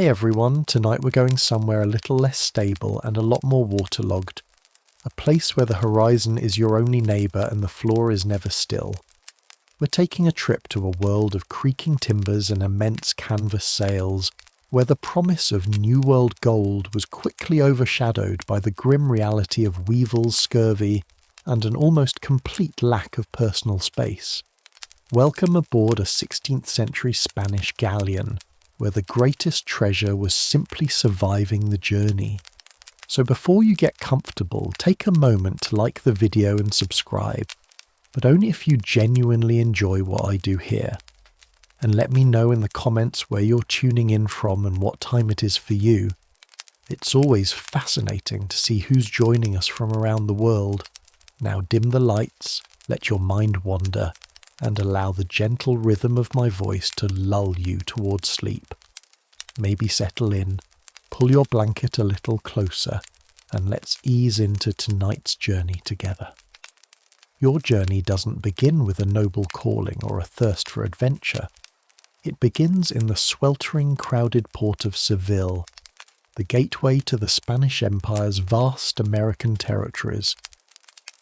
Hey everyone, tonight we're going somewhere a little less stable and a lot more waterlogged. A place where the horizon is your only neighbour and the floor is never still. We're taking a trip to a world of creaking timbers and immense canvas sails, where the promise of New World gold was quickly overshadowed by the grim reality of weevils, scurvy, and an almost complete lack of personal space. Welcome aboard a 16th century Spanish galleon, where the greatest treasure was simply surviving the journey. So before you get comfortable, take a moment to like the video and subscribe, but only if you genuinely enjoy what I do here. And let me know in the comments where you're tuning in from and what time it is for you. It's always fascinating to see who's joining us from around the world. Now dim the lights, let your mind wander, and allow the gentle rhythm of my voice to lull you towards sleep. Maybe settle in, pull your blanket a little closer, and let's ease into tonight's journey together. Your journey doesn't begin with a noble calling or a thirst for adventure. It begins in the sweltering, crowded port of Seville, the gateway to the Spanish Empire's vast American territories.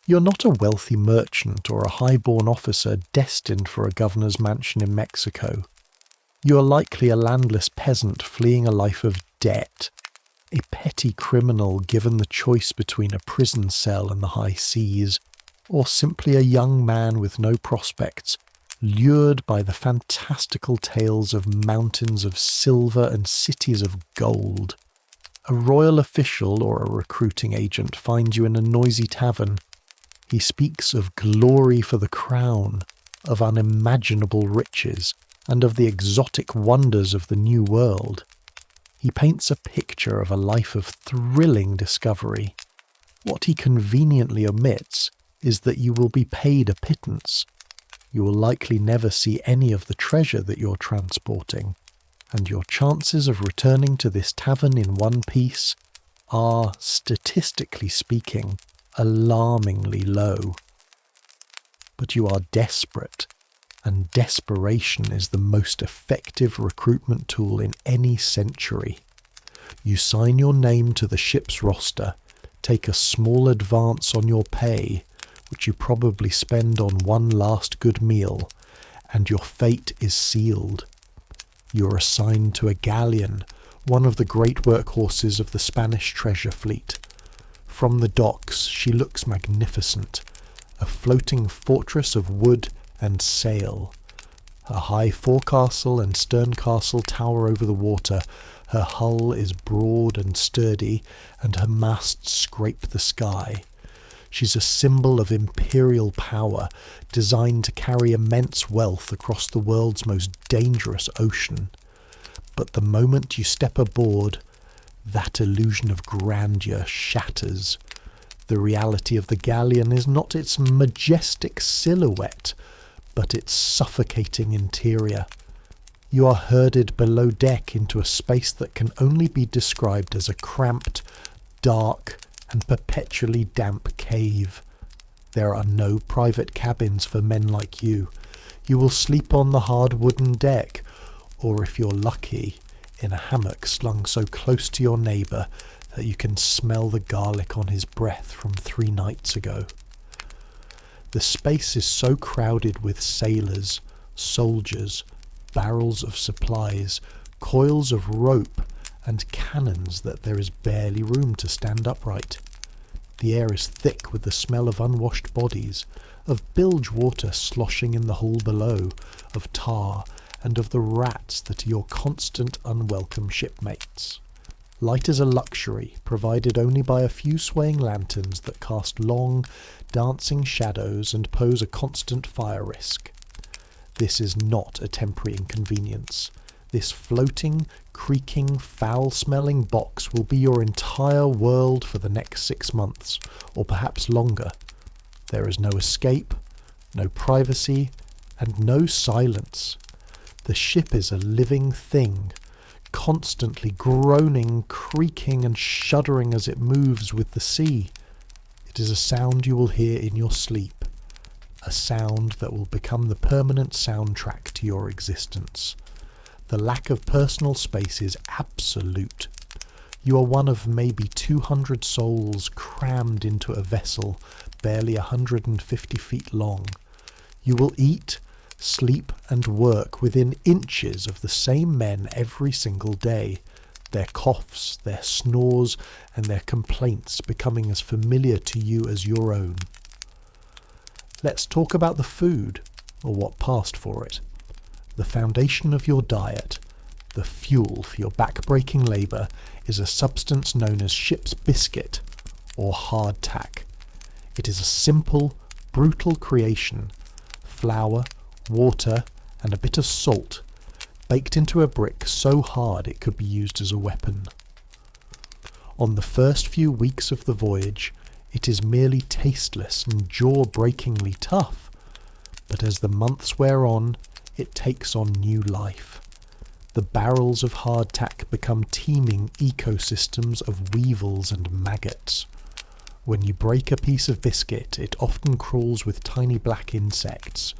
You're not a wealthy merchant or a high-born officer destined for a governor's mansion in Mexico. You are likely a landless peasant fleeing a life of debt, a petty criminal given the choice between a prison cell and the high seas, or simply a young man with no prospects, lured by the fantastical tales of mountains of silver and cities of gold. A royal official or a recruiting agent finds you in a noisy tavern. He speaks of glory for the crown, of unimaginable riches, and of the exotic wonders of the New World. He paints a picture of a life of thrilling discovery. What he conveniently omits is that you will be paid a pittance. You will likely never see any of the treasure that you're transporting, and your chances of returning to this tavern in one piece are, statistically speaking, alarmingly low. But you are desperate, and desperation is the most effective recruitment tool in any century. You sign your name to the ship's roster, take a small advance on your pay, which you probably spend on one last good meal, and your fate is sealed. You're assigned to a galleon, one of the great workhorses of the Spanish treasure fleet. From the docks, she looks magnificent, a floating fortress of wood and sail. Her high forecastle and sterncastle tower over the water. Her hull is broad and sturdy, and her masts scrape the sky. She's a symbol of imperial power, designed to carry immense wealth across the world's most dangerous ocean. But the moment you step aboard, that illusion of grandeur shatters. The reality of the galleon is not its majestic silhouette, but its suffocating interior. You are herded below deck into a space that can only be described as a cramped, dark, and perpetually damp cave. There are no private cabins for men like you. You will sleep on the hard wooden deck, or if you're lucky, in a hammock slung so close to your neighbour that you can smell the garlic on his breath from 3 nights ago. The space is so crowded with sailors, soldiers, barrels of supplies, coils of rope, and cannons that there is barely room to stand upright. The air is thick with the smell of unwashed bodies, of bilge water sloshing in the hull below, of tar, and of the rats that are your constant unwelcome shipmates. Light is a luxury, provided only by a few swaying lanterns that cast long, dancing shadows and pose a constant fire risk. This is not a temporary inconvenience. This floating, creaking, foul-smelling box will be your entire world for the next 6 months, or perhaps longer. There is no escape, no privacy, and no silence. The ship is a living thing, constantly groaning, creaking, and shuddering as it moves with the sea. It is a sound you will hear in your sleep, a sound that will become the permanent soundtrack to your existence. The lack of personal space is absolute. You are one of maybe 200 souls crammed into a vessel barely 150 feet long. You will eat, sleep and work within inches of the same men every single day, their coughs, their snores and their complaints becoming as familiar to you as your own. Let's talk about the food, or what passed for it. The foundation of your diet, the fuel for your back-breaking labour, is a substance known as ship's biscuit, or hardtack. It is a simple, brutal creation: flour, water, and a bit of salt, baked into a brick so hard it could be used as a weapon. On the first few weeks of the voyage, it is merely tasteless and jaw-breakingly tough, but as the months wear on, it takes on new life. The barrels of hardtack become teeming ecosystems of weevils and maggots. When you break a piece of biscuit, it often crawls with tiny black insects.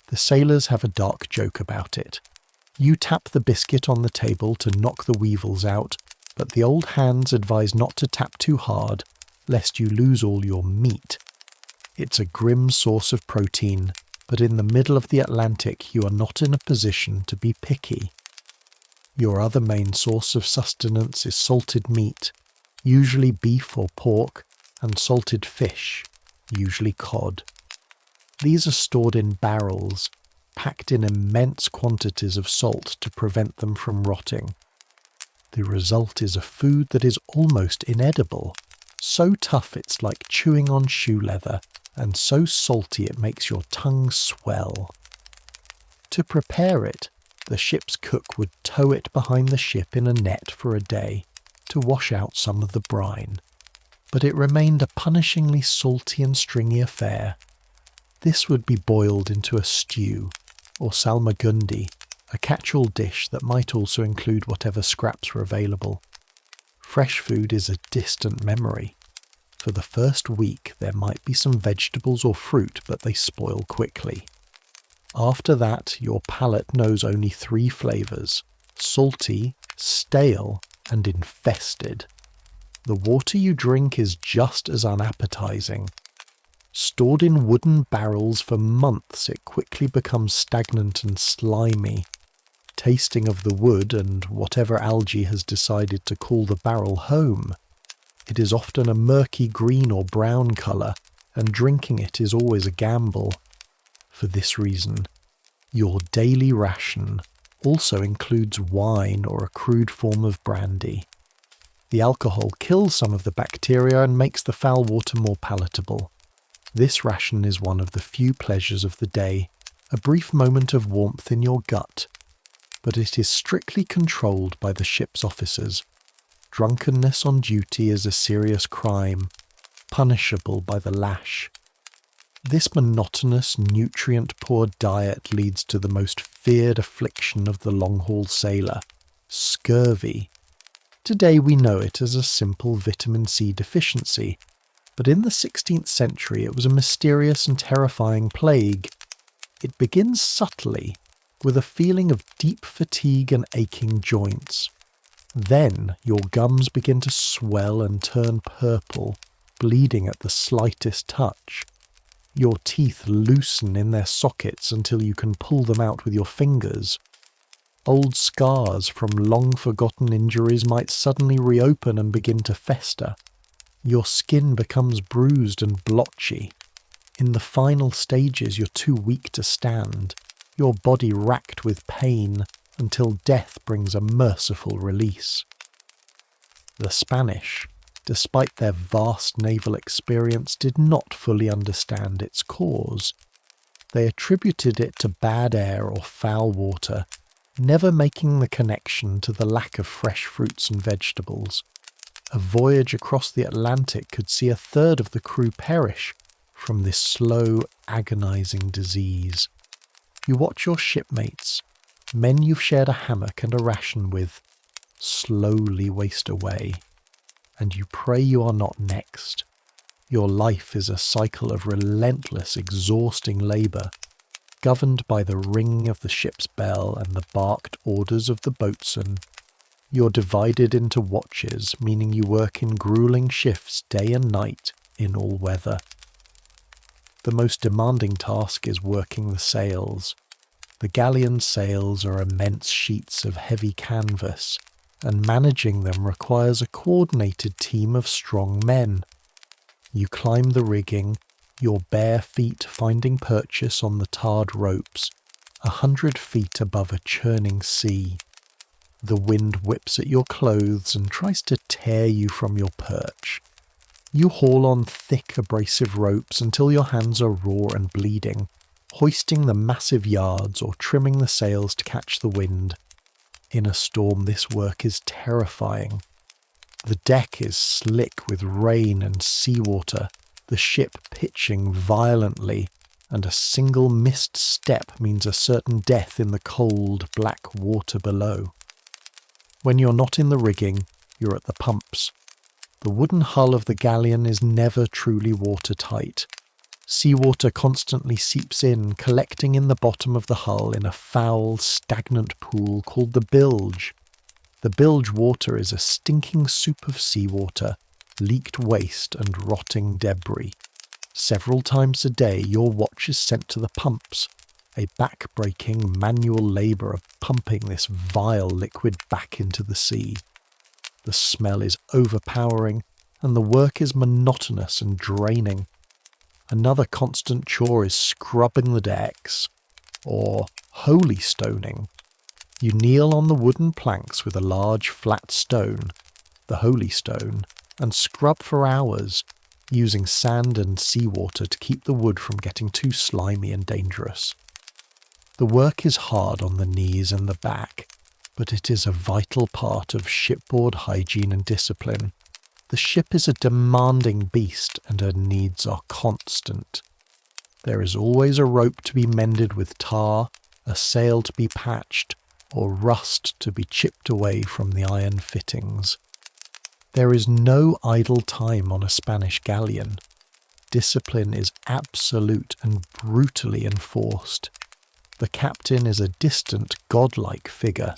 The sailors have a dark joke about it. You tap the biscuit on the table to knock the weevils out, but the old hands advise not to tap too hard, lest you lose all your meat. It's a grim source of protein, but in the middle of the Atlantic you are not in a position to be picky. Your other main source of sustenance is salted meat, usually beef or pork, and salted fish, usually cod. These are stored in barrels, packed in immense quantities of salt to prevent them from rotting. The result is a food that is almost inedible, so tough it's like chewing on shoe leather, and so salty it makes your tongue swell. To prepare it, the ship's cook would tow it behind the ship in a net for a day to wash out some of the brine. But it remained a punishingly salty and stringy affair. This would be boiled into a stew, or salmagundi, a catch-all dish that might also include whatever scraps were available. Fresh food is a distant memory. For the first week there might be some vegetables or fruit, but they spoil quickly. After that, your palate knows only 3 flavours: salty, stale, and infested. The water you drink is just as unappetizing. Stored in wooden barrels for months, it quickly becomes stagnant and slimy, tasting of the wood and whatever algae has decided to call the barrel home. It is often a murky green or brown colour, and drinking it is always a gamble. For this reason, your daily ration also includes wine or a crude form of brandy. The alcohol kills some of the bacteria and makes the foul water more palatable. This ration is one of the few pleasures of the day, a brief moment of warmth in your gut, but it is strictly controlled by the ship's officers. Drunkenness on duty is a serious crime, punishable by the lash. This monotonous, nutrient-poor diet leads to the most feared affliction of the long-haul sailor: scurvy. Today we know it as a simple vitamin C deficiency, but in the 16th century it was a mysterious and terrifying plague. It begins subtly, with a feeling of deep fatigue and aching joints. Then your gums begin to swell and turn purple, bleeding at the slightest touch. Your teeth loosen in their sockets until you can pull them out with your fingers. Old scars from long-forgotten injuries might suddenly reopen and begin to fester. Your skin becomes bruised and blotchy. In the final stages, you're too weak to stand, your body racked with pain, until death brings a merciful release. The Spanish, despite their vast naval experience, did not fully understand its cause. They attributed it to bad air or foul water, never making the connection to the lack of fresh fruits and vegetables. A voyage across the Atlantic could see 1/3 of the crew perish from this slow, agonizing disease. You watch your shipmates, men you've shared a hammock and a ration with, slowly waste away, and you pray you are not next. Your life is a cycle of relentless, exhausting labour, governed by the ring of the ship's bell and the barked orders of the boatswain. You're divided into watches, meaning you work in grueling shifts day and night in all weather. The most demanding task is working the sails. The galleon sails are immense sheets of heavy canvas, and managing them requires a coordinated team of strong men. You climb the rigging, your bare feet finding purchase on the tarred ropes, 100 feet above a churning sea. The wind whips at your clothes and tries to tear you from your perch. You haul on thick abrasive ropes until your hands are raw and bleeding, hoisting the massive yards or trimming the sails to catch the wind. In a storm, this work is terrifying. The deck is slick with rain and seawater, the ship pitching violently, and a single missed step means a certain death in the cold, black water below. When you're not in the rigging, you're at the pumps. The wooden hull of the galleon is never truly watertight. Seawater constantly seeps in, collecting in the bottom of the hull in a foul, stagnant pool called the bilge. The bilge water is a stinking soup of seawater, leaked waste and rotting debris. Several times a day your watch is sent to the pumps, a back-breaking manual labour of pumping this vile liquid back into the sea. The smell is overpowering, and the work is monotonous and draining. Another constant chore is scrubbing the decks, or holy stoning. You kneel on the wooden planks with a large flat stone, the holy stone, and scrub for hours, using sand and seawater to keep the wood from getting too slimy and dangerous. The work is hard on the knees and the back, but it is a vital part of shipboard hygiene and discipline. The ship is a demanding beast and her needs are constant. There is always a rope to be mended with tar, a sail to be patched, or rust to be chipped away from the iron fittings. There is no idle time on a Spanish galleon. Discipline is absolute and brutally enforced. The captain is a distant, godlike figure.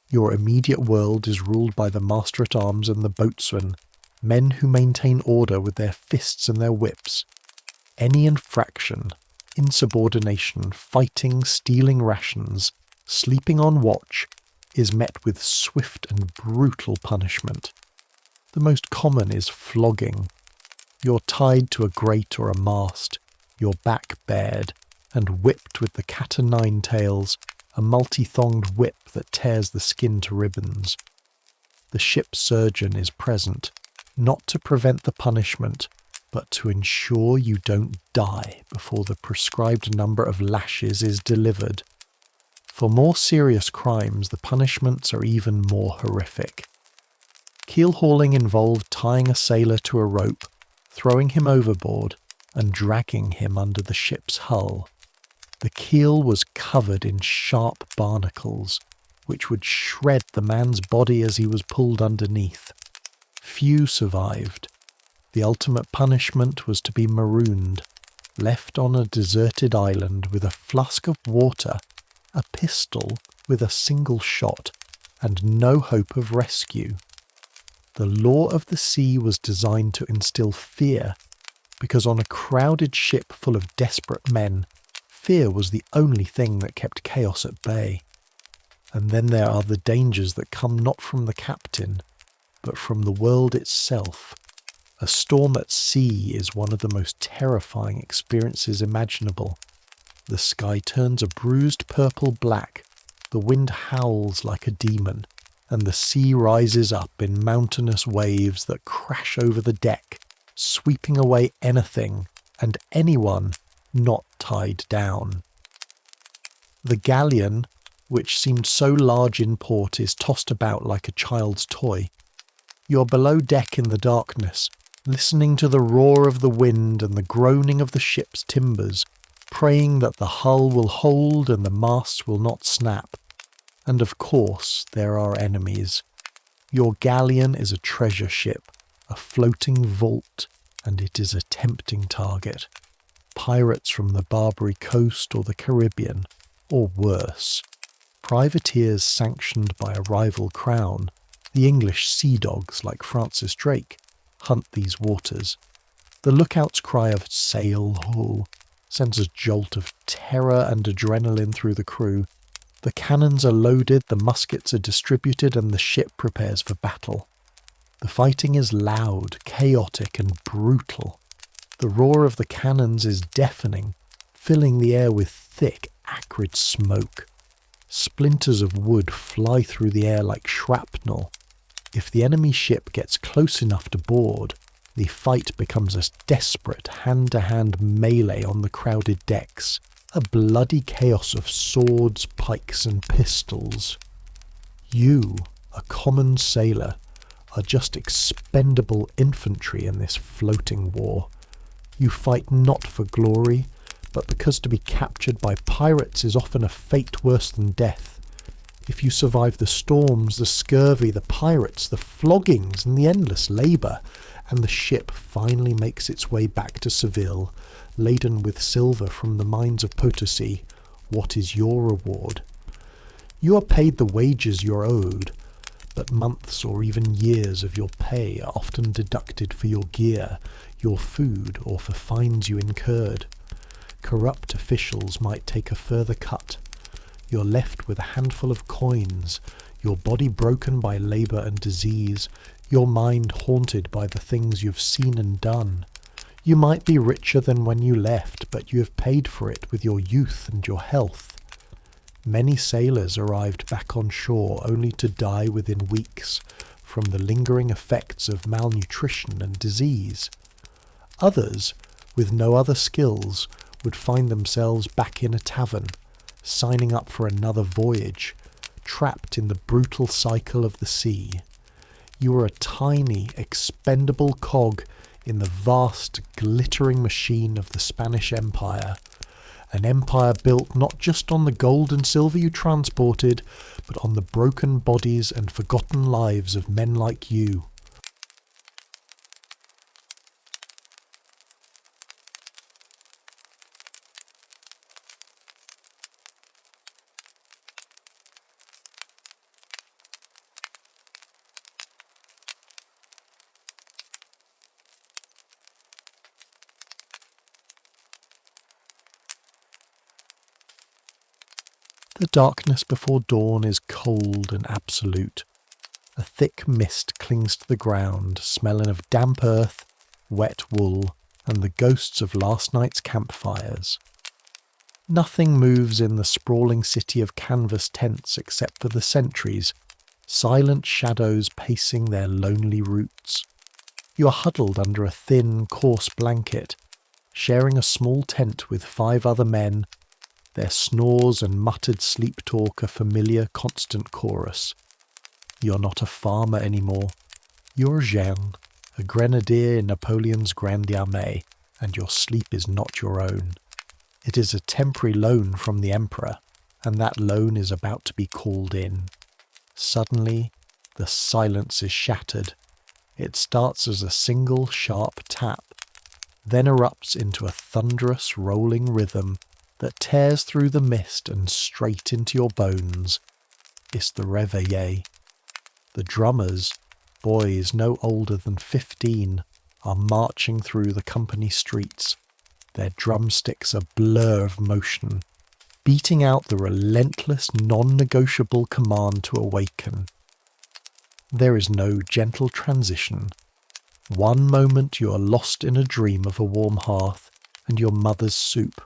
Your immediate world is ruled by the master-at-arms and the boatswain, men who maintain order with their fists and their whips. Any infraction, insubordination, fighting, stealing rations, sleeping on watch, is met with swift and brutal punishment. The most common is flogging. You're tied to a grate or a mast, your back bared, and whipped with the cat-o'-nine tails, a multi-thonged whip that tears the skin to ribbons. The ship's surgeon is present, not to prevent the punishment, but to ensure you don't die before the prescribed number of lashes is delivered. For more serious crimes, the punishments are even more horrific. Keel hauling involved tying a sailor to a rope, throwing him overboard, and dragging him under the ship's hull. The keel was covered in sharp barnacles, which would shred the man's body as he was pulled underneath. Few survived. The ultimate punishment was to be marooned, left on a deserted island with a flask of water, a pistol with a single shot, and no hope of rescue. The law of the sea was designed to instill fear, because on a crowded ship full of desperate men, fear was the only thing that kept chaos at bay. And then there are the dangers that come not from the captain, but from the world itself. A storm at sea is one of the most terrifying experiences imaginable. The sky turns a bruised purple-black, the wind howls like a demon, and the sea rises up in mountainous waves that crash over the deck, sweeping away anything and anyone not tied down. The galleon, which seemed so large in port, is tossed about like a child's toy. You're below deck in the darkness, listening to the roar of the wind and the groaning of the ship's timbers, praying that the hull will hold and the masts will not snap. And of course there are enemies. Your galleon is a treasure ship, a floating vault, and it is a tempting target. pirates from the Barbary coast or the Caribbean, or worse. Privateers sanctioned by a rival crown, the English sea dogs like Francis Drake, hunt these waters. The lookout's cry of "sail ho" sends a jolt of terror and adrenaline through the crew. The cannons are loaded, the muskets are distributed, and the ship prepares for battle. The fighting is loud, chaotic, and brutal. The roar of the cannons is deafening, filling the air with thick, acrid smoke. Splinters of wood fly through the air like shrapnel. If the enemy ship gets close enough to board, the fight becomes a desperate hand-to-hand melee on the crowded decks, a bloody chaos of swords, pikes, and pistols. You, a common sailor, are just expendable infantry in this floating war. You fight not for glory, but because to be captured by pirates is often a fate worse than death. If you survive the storms, the scurvy, the pirates, the floggings, and the endless labour, and the ship finally makes its way back to Seville, laden with silver from the mines of Potosi, what is your reward? You are paid the wages you're owed, but months or even years of your pay are often deducted for your gear, your food, or for fines you incurred. Corrupt officials might take a further cut. You're left with a handful of coins, your body broken by labour and disease, your mind haunted by the things you've seen and done. You might be richer than when you left, but you have paid for it with your youth and your health. Many sailors arrived back on shore only to die within weeks from the lingering effects of malnutrition and disease. Others, with no other skills, would find themselves back in a tavern, signing up for another voyage, trapped in the brutal cycle of the sea. You were a tiny, expendable cog in the vast, glittering machine of the Spanish Empire, an empire built not just on the gold and silver you transported, but on the broken bodies and forgotten lives of men like you. The darkness before dawn is cold and absolute. A thick mist clings to the ground, smelling of damp earth, wet wool, and the ghosts of last night's campfires. Nothing moves in the sprawling city of canvas tents except for the sentries, silent shadows pacing their lonely routes. You are huddled under a thin, coarse blanket, sharing a small tent with 5 other men. Their snores and muttered sleep talk a familiar, constant chorus. You're not a farmer anymore. You're Jean, a grenadier in Napoleon's Grande Armée, and your sleep is not your own. It is a temporary loan from the Emperor, and that loan is about to be called in. Suddenly, the silence is shattered. It starts as a single sharp tap, then erupts into a thunderous rolling rhythm that tears through the mist and straight into your bones. It's the réveillé. The drummers, boys no older than 15, are marching through the company streets, their drumsticks a blur of motion, beating out the relentless, non-negotiable command to awaken. There is no gentle transition. One moment you are lost in a dream of a warm hearth and your mother's soup.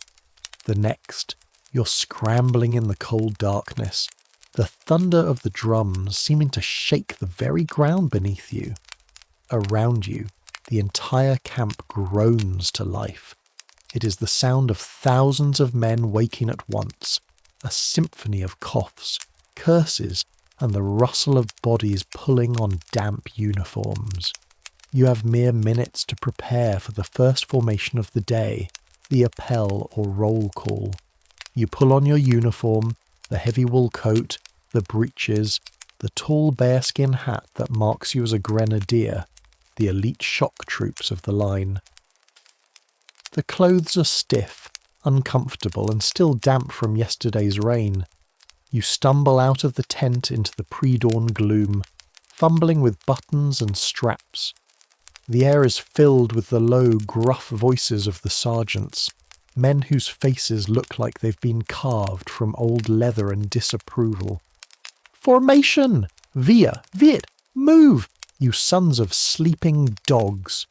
The next, you're scrambling in the cold darkness, the thunder of the drums seeming to shake the very ground beneath you. Around you, the entire camp groans to life. It is the sound of thousands of men waking at once, a symphony of coughs, curses, and the rustle of bodies pulling on damp uniforms. You have mere minutes to prepare for the first formation of the day, the appel or roll call. You pull on your uniform, the heavy wool coat, the breeches, the tall bearskin hat that marks you as a grenadier, the elite shock troops of the line. The clothes are stiff, uncomfortable, and still damp from yesterday's rain. You stumble out of the tent into the pre-dawn gloom, fumbling with buttons and straps. The air is filled with the low, gruff voices of the sergeants, men whose faces look like they've been carved from old leather and disapproval. "Formation! Wir! Wit! Move! You sons of sleeping dogs!"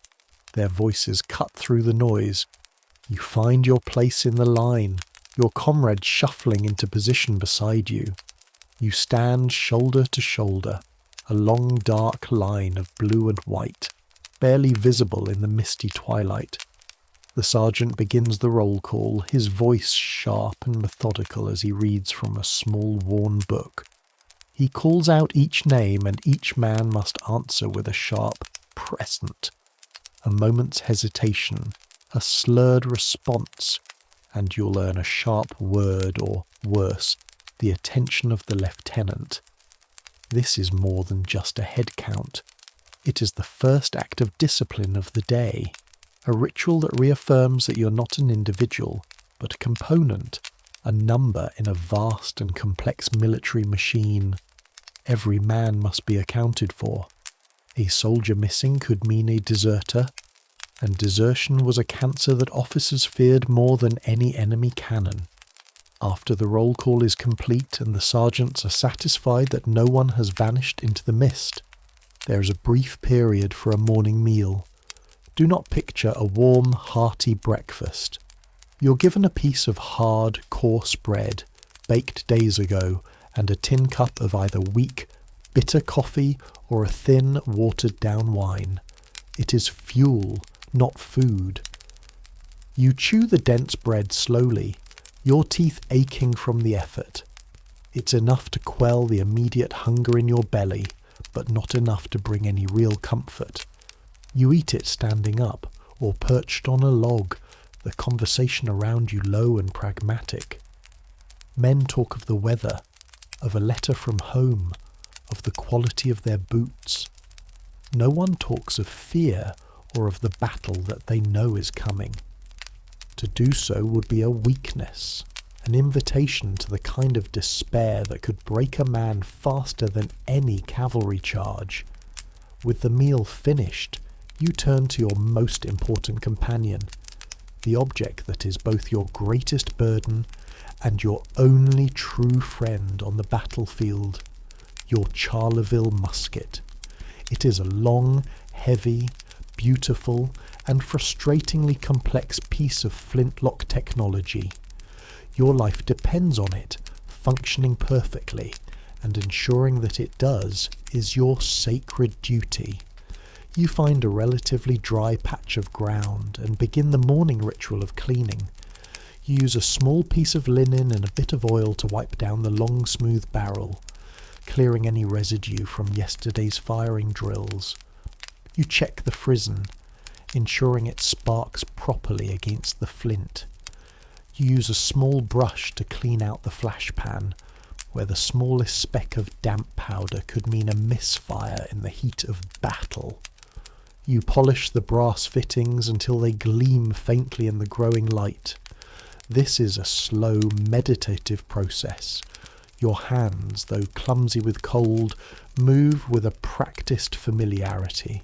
Their voices cut through the noise. You find your place in the line, your comrade shuffling into position beside you. You stand shoulder to shoulder, a long dark line of blue and white, barely visible in the misty twilight. The sergeant begins the roll call, his voice sharp and methodical as he reads from a small worn book. He calls out each name, and each man must answer with a sharp "present." A moment's hesitation, a slurred response, and you'll earn a sharp word, or worse, the attention of the lieutenant. This is more than just a head count. It is the first act of discipline of the day, a ritual that reaffirms that you're not an individual, but a component, a number in a vast and complex military machine. Every man must be accounted for. A soldier missing could mean a deserter, and desertion was a cancer that officers feared more than any enemy cannon. After the roll call is complete and the sergeants are satisfied that no one has vanished into the mist, there is a brief period for a morning meal. Do not picture a warm, hearty breakfast. You're given a piece of hard, coarse bread, baked days ago, and a tin cup of either weak, bitter coffee or a thin, watered-down wine. It is fuel, not food. You chew the dense bread slowly, your teeth aching from the effort. It's enough to quell the immediate hunger in your belly, but not enough to bring any real comfort. You eat it standing up, or perched on a log, the conversation around you low and pragmatic. Men talk of the weather, of a letter from home, of the quality of their boots. No one talks of fear or of the battle that they know is coming. To do so would be a weakness, an invitation to the kind of despair that could break a man faster than any cavalry charge. With the meal finished, you turn to your most important companion, the object that is both your greatest burden and your only true friend on the battlefield, your Charleville musket. It is a long, heavy, beautiful, and frustratingly complex piece of flintlock technology. Your life depends on it functioning perfectly, and ensuring that it does is your sacred duty. You find a relatively dry patch of ground and begin the morning ritual of cleaning. You use a small piece of linen and a bit of oil to wipe down the long, smooth barrel, clearing any residue from yesterday's firing drills. You check the frizzen, ensuring it sparks properly against the flint. You use a small brush to clean out the flash pan, where the smallest speck of damp powder could mean a misfire in the heat of battle. You polish the brass fittings until they gleam faintly in the growing light. This is a slow, meditative process. Your hands, though clumsy with cold, move with a practiced familiarity.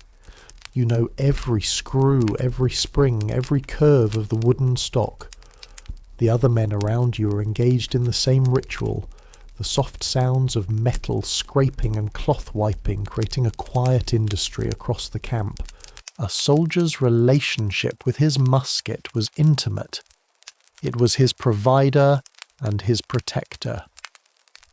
You know every screw, every spring, every curve of the wooden stock. The other men around you are engaged in the same ritual, the soft sounds of metal scraping and cloth wiping creating a quiet industry across the camp. A soldier's relationship with his musket was intimate. It was his provider and his protector.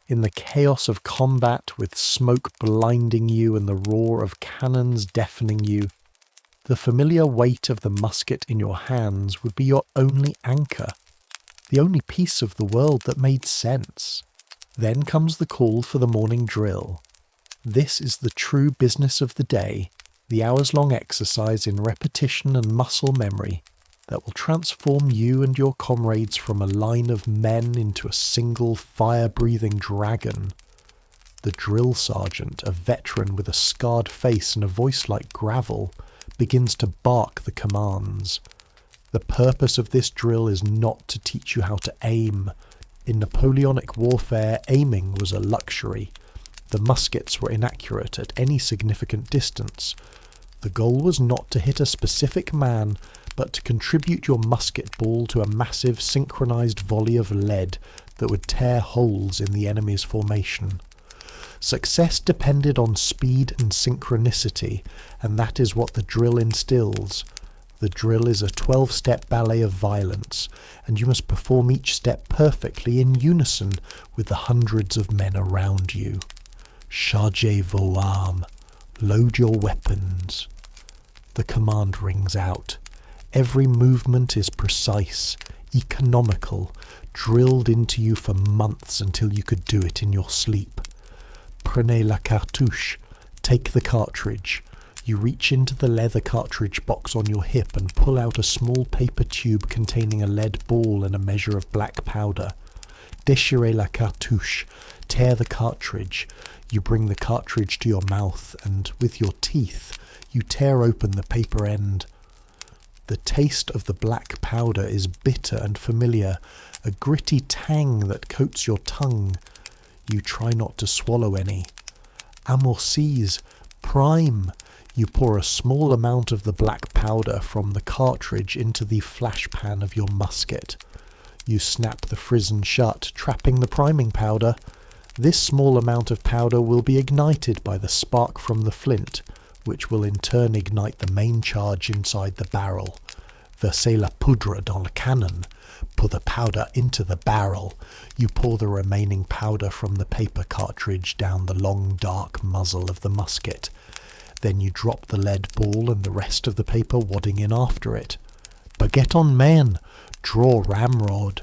In the chaos of combat, with smoke blinding you and the roar of cannons deafening you, the familiar weight of the musket in your hands would be your only anchor, the only piece of the world that made sense. Then comes the call for the morning drill. This is the true business of the day, the hours-long exercise in repetition and muscle memory that will transform you and your comrades from a line of men into a single fire-breathing dragon. The drill sergeant, a veteran with a scarred face and a voice like gravel, begins to bark the commands. The purpose of this drill is not to teach you how to aim. In Napoleonic warfare, aiming was a luxury. The muskets were inaccurate at any significant distance. The goal was not to hit a specific man, but to contribute your musket ball to a massive synchronized volley of lead that would tear holes in the enemy's formation. Success depended on speed and synchronicity, and that is what the drill instills. The drill is a 12-step ballet of violence, and you must perform each step perfectly in unison with the hundreds of men around you. Chargez vos armes. Load your weapons. The command rings out. Every movement is precise, economical, drilled into you for months until you could do it in your sleep. Prenez la cartouche. Take the cartridge. You reach into the leather cartridge box on your hip and pull out a small paper tube containing a lead ball and a measure of black powder. Déchirez la cartouche. Tear the cartridge. You bring the cartridge to your mouth and, with your teeth, you tear open the paper end. The taste of the black powder is bitter and familiar, a gritty tang that coats your tongue. You try not to swallow any. Amorcise. Prime. You pour a small amount of the black powder from the cartridge into the flashpan of your musket. You snap the frizzen shut, trapping the priming powder. This small amount of powder will be ignited by the spark from the flint, which will in turn ignite the main charge inside the barrel. Versez la poudre dans le canon. Pour the powder into the barrel. You pour the remaining powder from the paper cartridge down the long dark muzzle of the musket. Then you drop the lead ball and the rest of the paper wadding in after it. Baguette en main. Draw ramrod.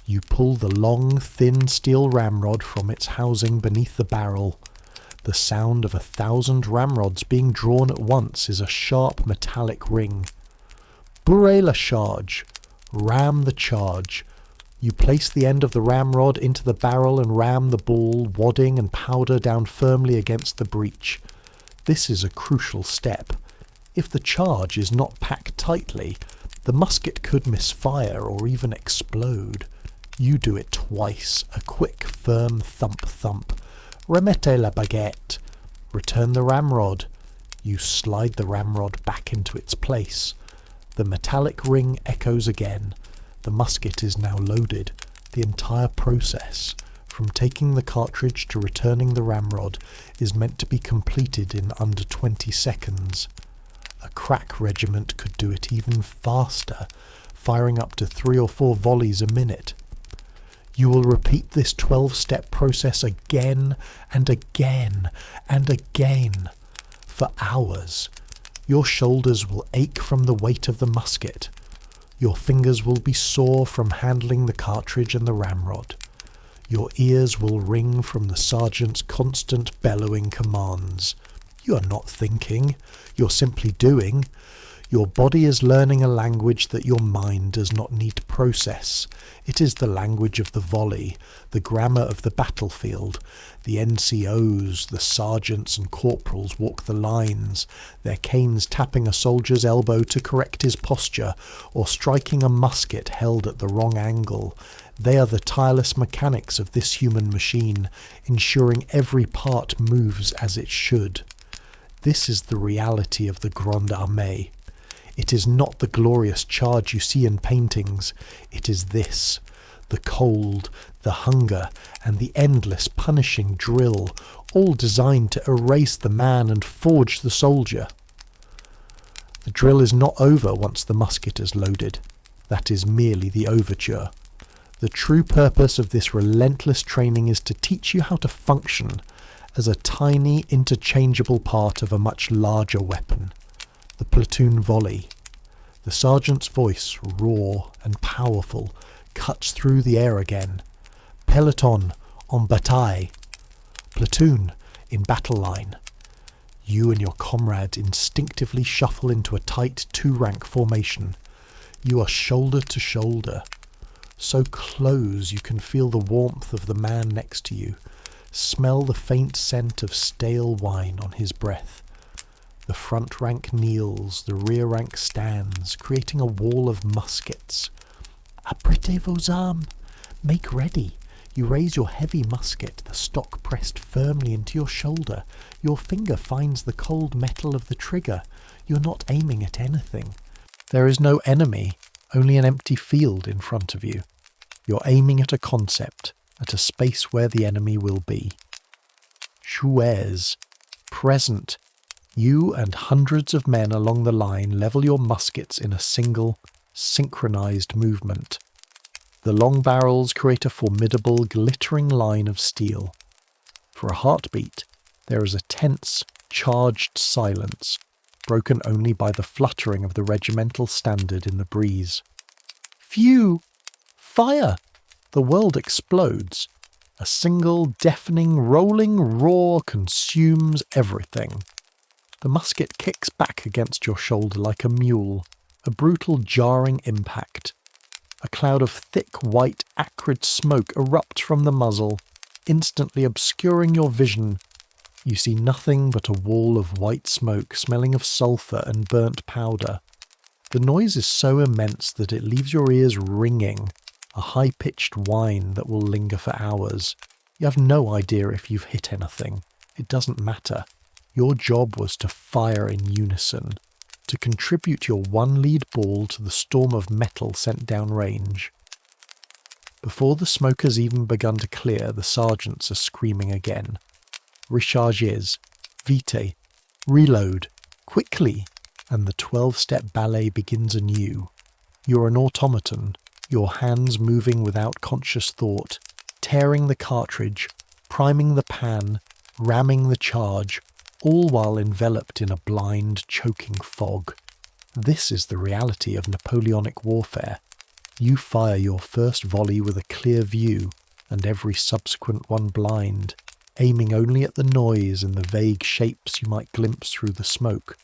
You pull the long, thin steel ramrod from its housing beneath the barrel. The sound of 1,000 ramrods being drawn at once is a sharp metallic ring. Bourrez la charge. Ram the charge. You place the end of the ramrod into the barrel and ram the ball, wadding and powder down firmly against the breech. This is a crucial step. If the charge is not packed tightly, the musket could misfire or even explode. You do it twice, a quick, firm thump-thump. Remettez la baguette. Return the ramrod. You slide the ramrod back into its place. The metallic ring echoes again. The musket is now loaded. The entire process, from taking the cartridge to returning the ramrod, is meant to be completed in under 20 seconds. A crack regiment could do it even faster, firing up to 3 or 4 volleys a minute. You will repeat this 12-step process again and again and again for hours. Your shoulders will ache from the weight of the musket. Your fingers will be sore from handling the cartridge and the ramrod. Your ears will ring from the sergeant's constant bellowing commands. You are not thinking, you're simply doing. Your body is learning a language that your mind does not need to process. It is the language of the volley, the grammar of the battlefield. The NCOs, the sergeants and corporals walk the lines, their canes tapping a soldier's elbow to correct his posture, or striking a musket held at the wrong angle. They are the tireless mechanics of this human machine, ensuring every part moves as it should. This is the reality of the Grande Armée. It is not the glorious charge you see in paintings. It is this, the cold, the hunger, and the endless punishing drill, all designed to erase the man and forge the soldier. The drill is not over once the musket is loaded. That is merely the overture. The true purpose of this relentless training is to teach you how to function as a tiny, interchangeable part of a much larger weapon. The platoon volley. The sergeant's voice, raw and powerful, cuts through the air again. Peloton, en bataille. Platoon, in battle line. You and your comrade instinctively shuffle into a tight 2-rank formation. You are shoulder to shoulder. So close you can feel the warmth of the man next to you, smell the faint scent of stale wine on his breath. The front rank kneels, the rear rank stands, creating a wall of muskets. Apprêtez vos armes! Make ready! You raise your heavy musket, the stock pressed firmly into your shoulder. Your finger finds the cold metal of the trigger. You're not aiming at anything. There is no enemy, only an empty field in front of you. You're aiming at a concept, at a space where the enemy will be. Jouez. Present. You and hundreds of men along the line level your muskets in a single, synchronized movement. The long barrels create a formidable, glittering line of steel. For a heartbeat, there is a tense, charged silence, broken only by the fluttering of the regimental standard in the breeze. Phew! Fire! The world explodes. A single, deafening, rolling roar consumes everything. The musket kicks back against your shoulder like a mule, a brutal, jarring impact. A cloud of thick, white, acrid smoke erupts from the muzzle, instantly obscuring your vision. You see nothing but a wall of white smoke smelling of sulphur and burnt powder. The noise is so immense that it leaves your ears ringing, a high-pitched whine that will linger for hours. You have no idea if you've hit anything. It doesn't matter. Your job was to fire in unison, to contribute your one lead ball to the storm of metal sent downrange. Before the smoke has even begun to clear, the sergeants are screaming again. Recharges, vite, reload, quickly, and the 12-step ballet begins anew. You're an automaton, your hands moving without conscious thought, tearing the cartridge, priming the pan, ramming the charge, all while enveloped in a blind, choking fog. This is the reality of Napoleonic warfare. You fire your first volley with a clear view, and every subsequent one blind, aiming only at the noise and the vague shapes you might glimpse through the smoke.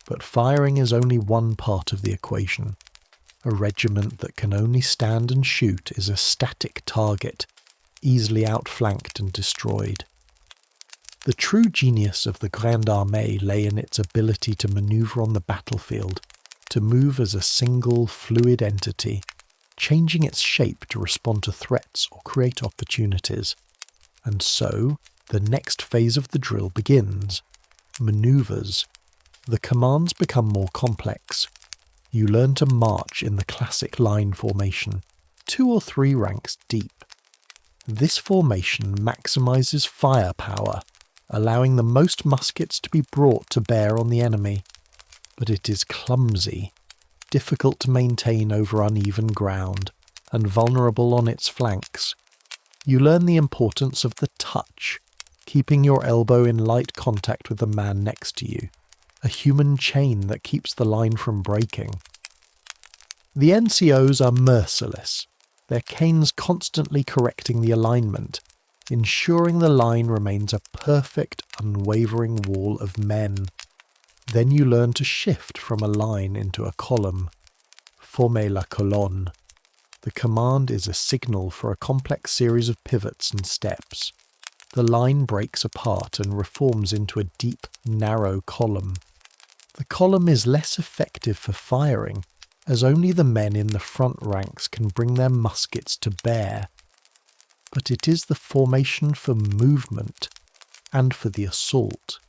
But firing is only one part of the equation. A regiment that can only stand and shoot is a static target, easily outflanked and destroyed. The true genius of the Grande Armée lay in its ability to maneuver on the battlefield, to move as a single, fluid entity, changing its shape to respond to threats or create opportunities. And so, the next phase of the drill begins. Maneuvers. The commands become more complex. You learn to march in the classic line formation, 2 or 3 ranks deep. This formation maximizes firepower, allowing the most muskets to be brought to bear on the enemy. But it is clumsy, difficult to maintain over uneven ground, and vulnerable on its flanks. You learn the importance of the touch, keeping your elbow in light contact with the man next to you, a human chain that keeps the line from breaking. The NCOs are merciless, their canes constantly correcting the alignment, ensuring the line remains a perfect, unwavering wall of men. Then you learn to shift from a line into a column. Former la colonne. The command is a signal for a complex series of pivots and steps. The line breaks apart and reforms into a deep, narrow column. The column is less effective for firing, as only the men in the front ranks can bring their muskets to bear. But it is the formation for movement, and for the assault.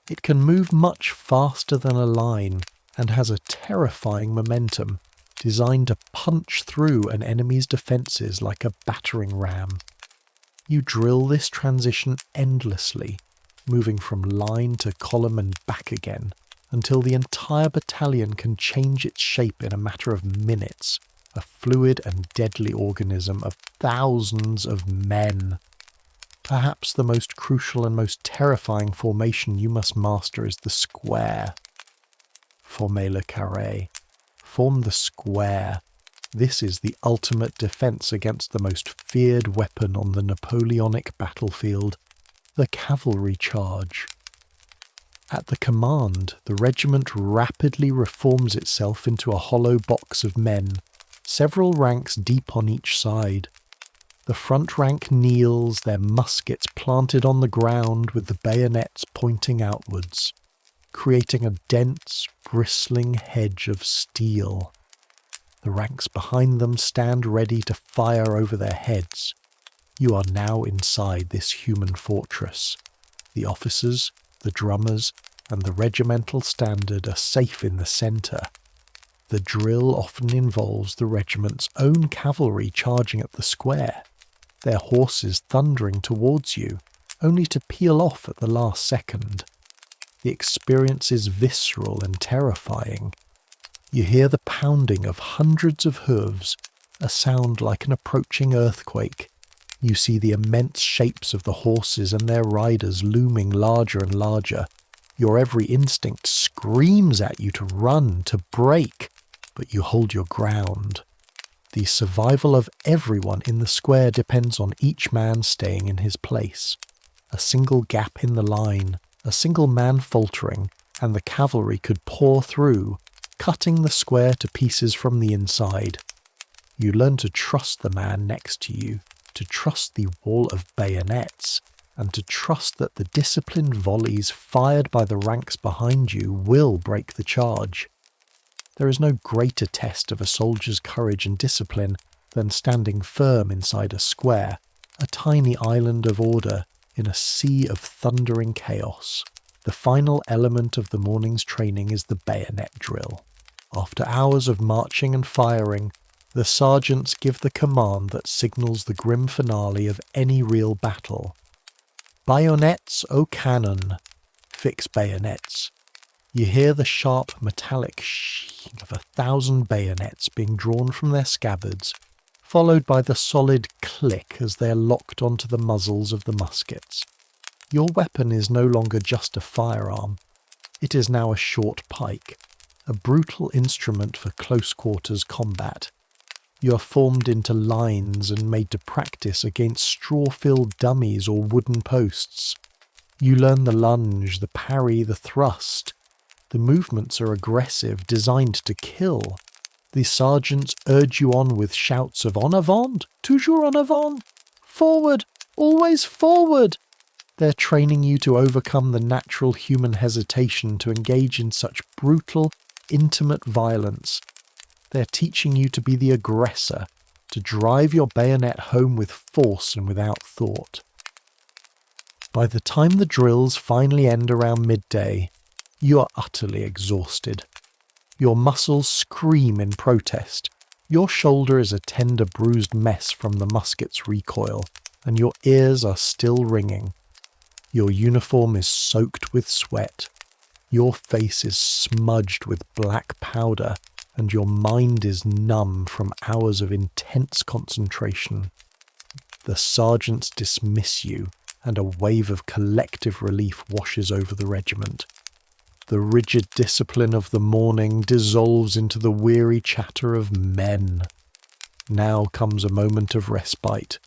It can move much faster than a line, and has a terrifying momentum, designed to punch through an enemy's defences like a battering ram. You drill this transition endlessly, moving from line to column and back again, until the entire battalion can change its shape in a matter of minutes, a fluid and deadly organism of thousands of men. Perhaps the most crucial and most terrifying formation you must master is the square. Former le carré. Form the square. This is the ultimate defence against the most feared weapon on the Napoleonic battlefield, the cavalry charge. At the command, the regiment rapidly reforms itself into a hollow box of men, several ranks deep on each side. The front rank kneels, their muskets planted on the ground with the bayonets pointing outwards. creating a dense, bristling hedge of steel. The ranks behind them stand ready to fire over their heads. You are now inside this human fortress. The officers, the drummers, and the regimental standard are safe in the centre. The drill often involves the regiment's own cavalry charging at the square, their horses thundering towards you, only to peel off at the last second. The experience is visceral and terrifying. You hear the pounding of hundreds of hooves, a sound like an approaching earthquake. You see the immense shapes of the horses and their riders looming larger and larger. Your every instinct screams at you to run, to break, but you hold your ground. The survival of everyone in the square depends on each man staying in his place. A single gap in the line, a single man faltering, and the cavalry could pour through, cutting the square to pieces from the inside. You learn to trust the man next to you, to trust the wall of bayonets, and to trust that the disciplined volleys fired by the ranks behind you will break the charge. There is no greater test of a soldier's courage and discipline than standing firm inside a square, a tiny island of order in a sea of thundering chaos. The final element of the morning's training is the bayonet drill. After hours of marching and firing, the sergeants give the command that signals the grim finale of any real battle. Bayonets, O cannon! Fix bayonets. You hear the sharp metallic sheen of 1,000 bayonets being drawn from their scabbards, followed by the solid click as they are locked onto the muzzles of the muskets. Your weapon is no longer just a firearm. It is now a short pike, a brutal instrument for close-quarters combat. You are formed into lines and made to practice against straw-filled dummies or wooden posts. You learn the lunge, the parry, the thrust. The movements are aggressive, designed to kill. The sergeants urge you on with shouts of "En avant! Toujours en avant! Forward! Always forward!" They're training you to overcome the natural human hesitation to engage in such brutal, intimate violence. They're teaching you to be the aggressor, to drive your bayonet home with force and without thought. By the time the drills finally end around midday, you are utterly exhausted. Your muscles scream in protest. Your shoulder is a tender bruised mess from the musket's recoil, and your ears are still ringing. Your uniform is soaked with sweat. Your face is smudged with black powder, and your mind is numb from hours of intense concentration. The sergeants dismiss you, and a wave of collective relief washes over the regiment. The rigid discipline of the morning dissolves into the weary chatter of men. Now comes a moment of respite.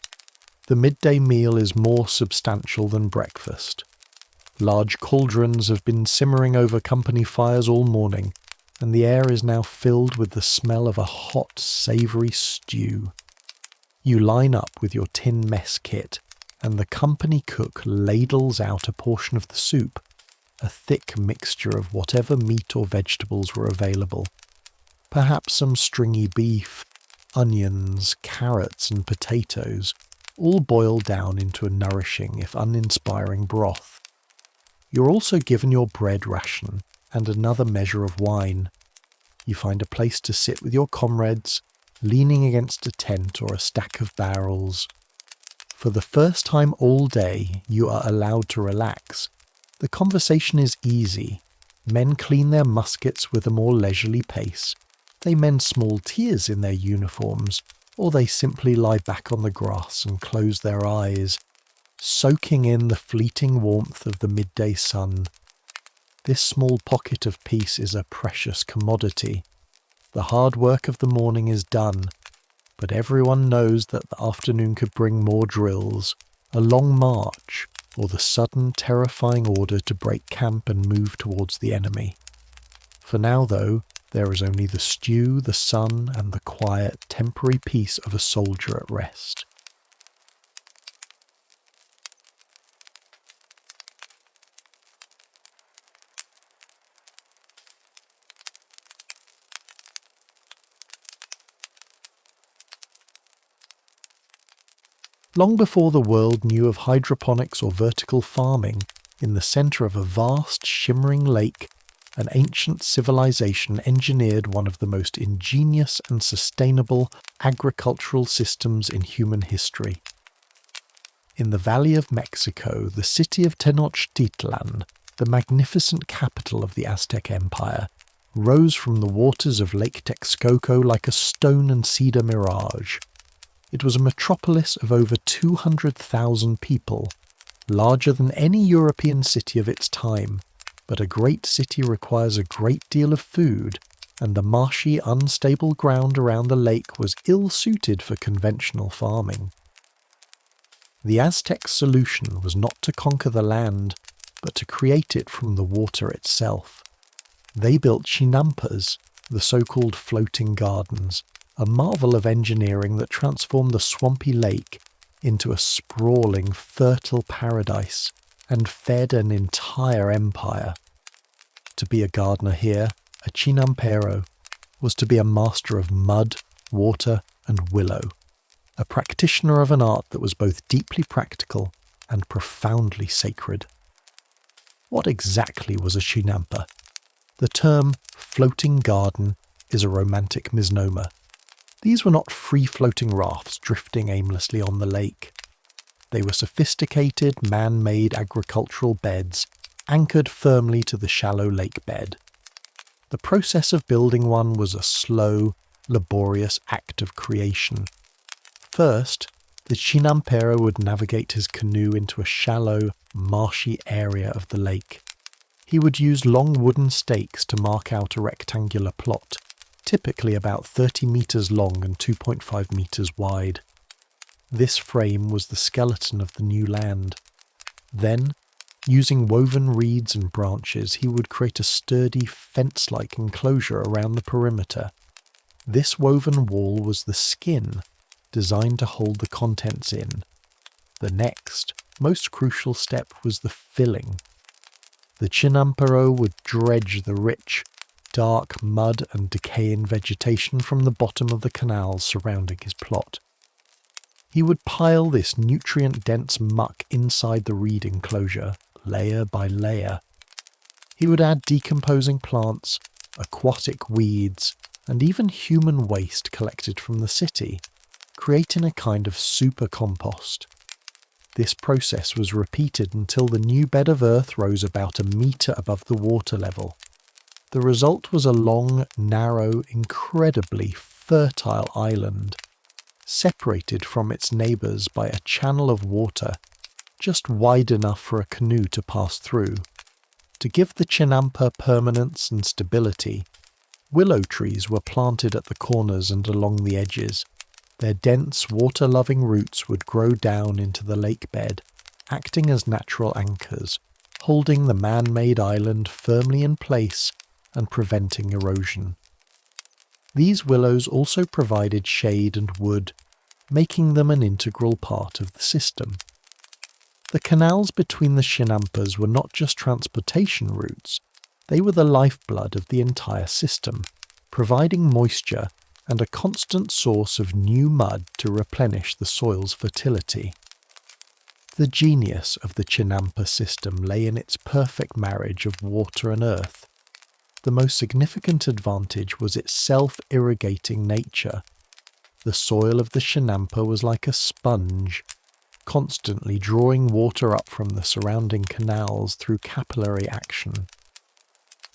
The midday meal is more substantial than breakfast. Large cauldrons have been simmering over company fires all morning, and the air is now filled with the smell of a hot, savoury stew. You line up with your tin mess kit, and the company cook ladles out a portion of the soup, a thick mixture of whatever meat or vegetables were available. Perhaps some stringy beef, onions, carrots and potatoes, all boiled down into a nourishing if uninspiring broth. You're also given your bread ration and another measure of wine. You find a place to sit with your comrades, leaning against a tent or a stack of barrels. For the first time all day, you are allowed to relax. The conversation is easy. Men clean their muskets with a more leisurely pace. They mend small tears in their uniforms, or they simply lie back on the grass and close their eyes, soaking in the fleeting warmth of the midday sun. This small pocket of peace is a precious commodity. The hard work of the morning is done, but everyone knows that the afternoon could bring more drills, a long march, or the sudden, terrifying order to break camp and move towards the enemy. For now, though, there is only the stew, the sun, and the quiet, temporary peace of a soldier at rest. Long before the world knew of hydroponics or vertical farming, in the centre of a vast, shimmering lake, an ancient civilization engineered one of the most ingenious and sustainable agricultural systems in human history. In the Valley of Mexico, the city of Tenochtitlan, the magnificent capital of the Aztec Empire, rose from the waters of Lake Texcoco like a stone and cedar mirage. It was a metropolis of over 200,000 people, larger than any European city of its time, but a great city requires a great deal of food, and the marshy, unstable ground around the lake was ill-suited for conventional farming. The Aztec solution was not to conquer the land, but to create it from the water itself. They built chinampas, the so-called floating gardens, a marvel of engineering that transformed the swampy lake into a sprawling, fertile paradise and fed an entire empire. To be a gardener here, a chinampero, was to be a master of mud, water, and willow, a practitioner of an art that was both deeply practical and profoundly sacred. What exactly was a chinampa? The term floating garden is a romantic misnomer. These were not free-floating rafts drifting aimlessly on the lake. They were sophisticated, man-made agricultural beds anchored firmly to the shallow lake bed. The process of building one was a slow, laborious act of creation. First, the chinampero would navigate his canoe into a shallow, marshy area of the lake. He would use long wooden stakes to mark out a rectangular plot, typically about 30 metres long and 2.5 metres wide. This frame was the skeleton of the new land. Then, using woven reeds and branches, he would create a sturdy, fence-like enclosure around the perimeter. This woven wall was the skin, designed to hold the contents in. The next, most crucial step was the filling. The chinampero would dredge the rich, dark mud and decaying vegetation from the bottom of the canals surrounding his plot. He would pile this nutrient-dense muck inside the reed enclosure, layer by layer. He would add decomposing plants, aquatic weeds, and even human waste collected from the city, creating a kind of super compost. This process was repeated until the new bed of earth rose about a metre above the water level. The result was a long, narrow, incredibly fertile island, separated from its neighbours by a channel of water just wide enough for a canoe to pass through. To give the chinampa permanence and stability, willow trees were planted at the corners and along the edges. Their dense, water-loving roots would grow down into the lake bed, acting as natural anchors, holding the man-made island firmly in place and preventing erosion. These willows also provided shade and wood, making them an integral part of the system. The canals between the chinampas were not just transportation routes, they were the lifeblood of the entire system, providing moisture and a constant source of new mud to replenish the soil's fertility. The genius of the chinampa system lay in its perfect marriage of water and earth. The most significant advantage was its self-irrigating nature. The soil of the chinampa was like a sponge, constantly drawing water up from the surrounding canals through capillary action.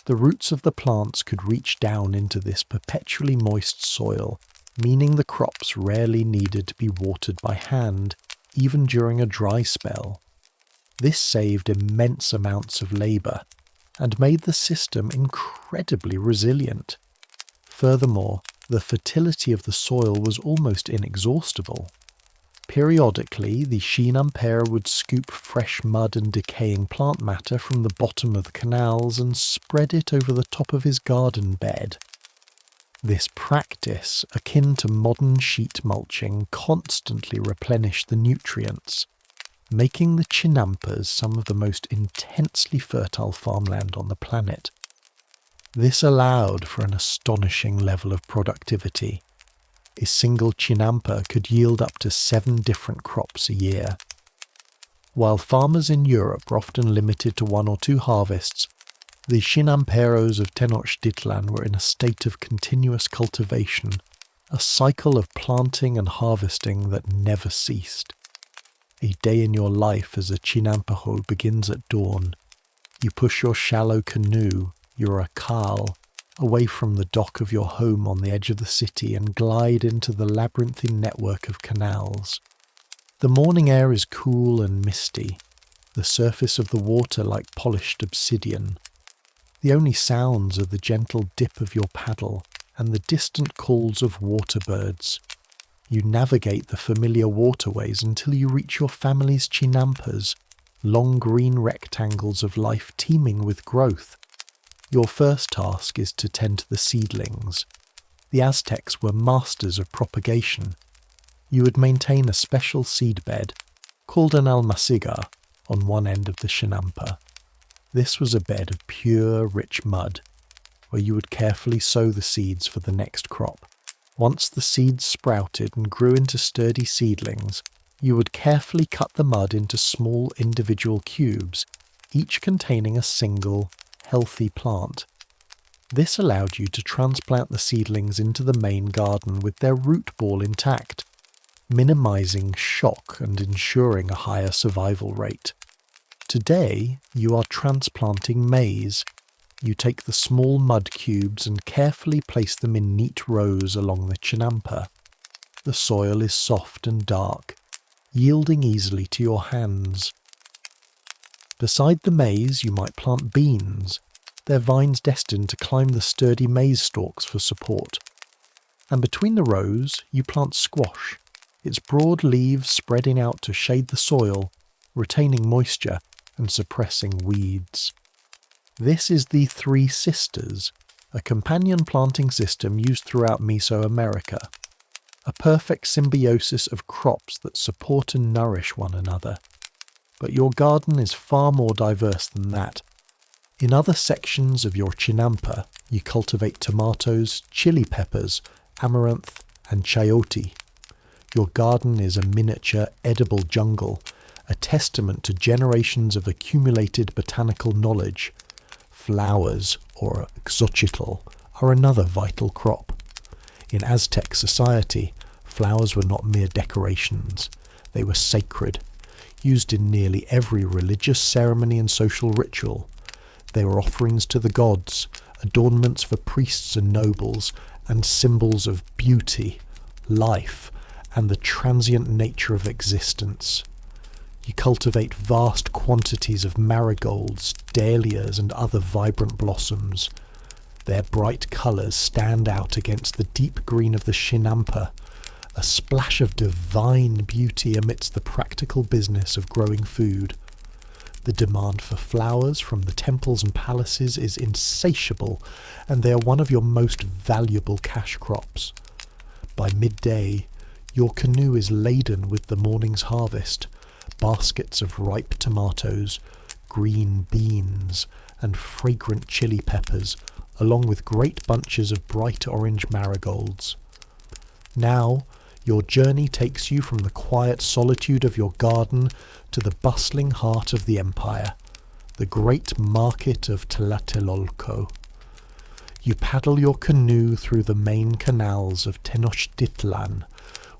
The roots of the plants could reach down into this perpetually moist soil, meaning the crops rarely needed to be watered by hand, even during a dry spell. This saved immense amounts of labour, and made the system incredibly resilient. Furthermore, the fertility of the soil was almost inexhaustible. Periodically, the chinampero would scoop fresh mud and decaying plant matter from the bottom of the canals and spread it over the top of his garden bed. This practice, akin to modern sheet mulching, constantly replenished the nutrients, making the chinampas some of the most intensely fertile farmland on the planet. This allowed for an astonishing level of productivity. A single chinampa could yield up to 7 different crops a year. While farmers in Europe were often limited to 1 or 2 harvests, the chinamperos of Tenochtitlan were in a state of continuous cultivation, a cycle of planting and harvesting that never ceased. A day in your life as a chinampejo begins at dawn. You push your shallow canoe, your akal, away from the dock of your home on the edge of the city and glide into the labyrinthine network of canals. The morning air is cool and misty, the surface of the water like polished obsidian. The only sounds are the gentle dip of your paddle and the distant calls of water birds. You navigate the familiar waterways until you reach your family's chinampas, long green rectangles of life teeming with growth. Your first task is to tend to the seedlings. The Aztecs were masters of propagation. You would maintain a special seed bed, called an almaciga, on one end of the chinampa. This was a bed of pure, rich mud, where you would carefully sow the seeds for the next crop. Once the seeds sprouted and grew into sturdy seedlings, you would carefully cut the mud into small individual cubes, each containing a single, healthy plant. This allowed you to transplant the seedlings into the main garden with their root ball intact, minimizing shock and ensuring a higher survival rate. Today, you are transplanting maize. You take the small mud cubes and carefully place them in neat rows along the chinampa. The soil is soft and dark, yielding easily to your hands. Beside the maize, you might plant beans, their vines destined to climb the sturdy maize stalks for support. And between the rows, you plant squash, its broad leaves spreading out to shade the soil, retaining moisture and suppressing weeds. This is the Three Sisters, a companion planting system used throughout Mesoamerica, a perfect symbiosis of crops that support and nourish one another. But your garden is far more diverse than that. In other sections of your chinampa, you cultivate tomatoes, chili peppers, amaranth, and chayote. Your garden is a miniature edible jungle, a testament to generations of accumulated botanical knowledge. Flowers, or xochitl, are another vital crop. In Aztec society, flowers were not mere decorations. They were sacred, used in nearly every religious ceremony and social ritual. They were offerings to the gods, adornments for priests and nobles, and symbols of beauty, life, and the transient nature of existence. You cultivate vast quantities of marigolds, dahlias, and other vibrant blossoms. Their bright colours stand out against the deep green of the chinampa, a splash of divine beauty amidst the practical business of growing food. The demand for flowers from the temples and palaces is insatiable, and they are one of your most valuable cash crops. By midday, your canoe is laden with the morning's harvest, baskets of ripe tomatoes, green beans, and fragrant chili peppers, along with great bunches of bright orange marigolds. Now, your journey takes you from the quiet solitude of your garden to the bustling heart of the empire, the great market of Tlatelolco. You paddle your canoe through the main canals of Tenochtitlan,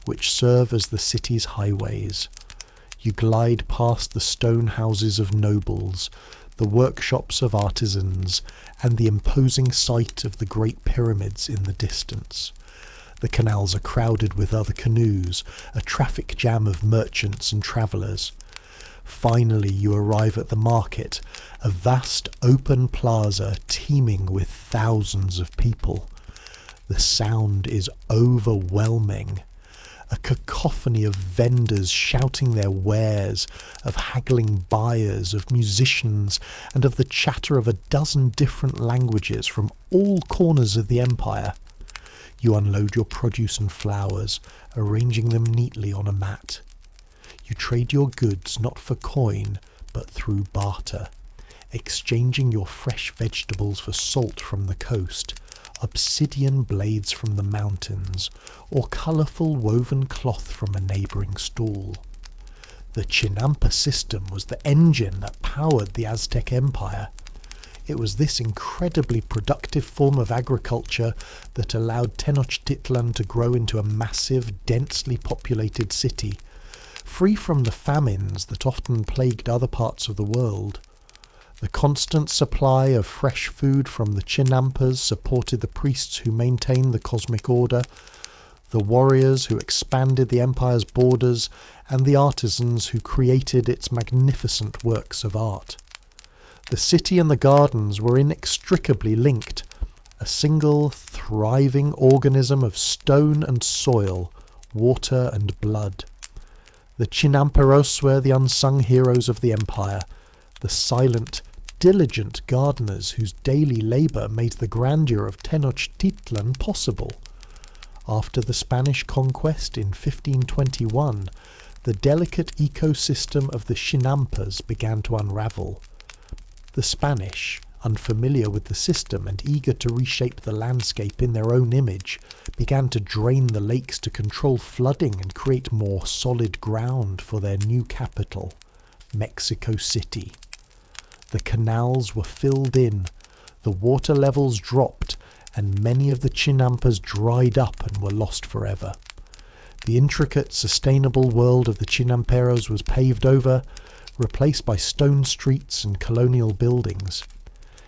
which serve as the city's highways. You glide past the stone houses of nobles, the workshops of artisans, and the imposing sight of the great pyramids in the distance. The canals are crowded with other canoes, a traffic jam of merchants and travellers. Finally, you arrive at the market, a vast open plaza teeming with thousands of people. The sound is overwhelming. A cacophony of vendors shouting their wares, of haggling buyers, of musicians, and of the chatter of a dozen different languages from all corners of the empire. You unload your produce and flowers, arranging them neatly on a mat. You trade your goods not for coin, but through barter, exchanging your fresh vegetables for salt from the coast, obsidian blades from the mountains, or colourful woven cloth from a neighbouring stall. The Chinampa system was the engine that powered the Aztec Empire. It was this incredibly productive form of agriculture that allowed Tenochtitlan to grow into a massive, densely populated city, free from the famines that often plagued other parts of the world. The constant supply of fresh food from the Chinampas supported the priests who maintained the cosmic order, the warriors who expanded the empire's borders, and the artisans who created its magnificent works of art. The city and the gardens were inextricably linked, a single, thriving organism of stone and soil, water and blood. The Chinamperos were the unsung heroes of the empire, the silent, diligent gardeners whose daily labour made the grandeur of Tenochtitlan possible. After the Spanish conquest in 1521, the delicate ecosystem of the Chinampas began to unravel. The Spanish, unfamiliar with the system and eager to reshape the landscape in their own image, began to drain the lakes to control flooding and create more solid ground for their new capital, Mexico City. The canals were filled in, the water levels dropped, and many of the Chinampas dried up and were lost forever. The intricate, sustainable world of the Chinamperos was paved over, replaced by stone streets and colonial buildings.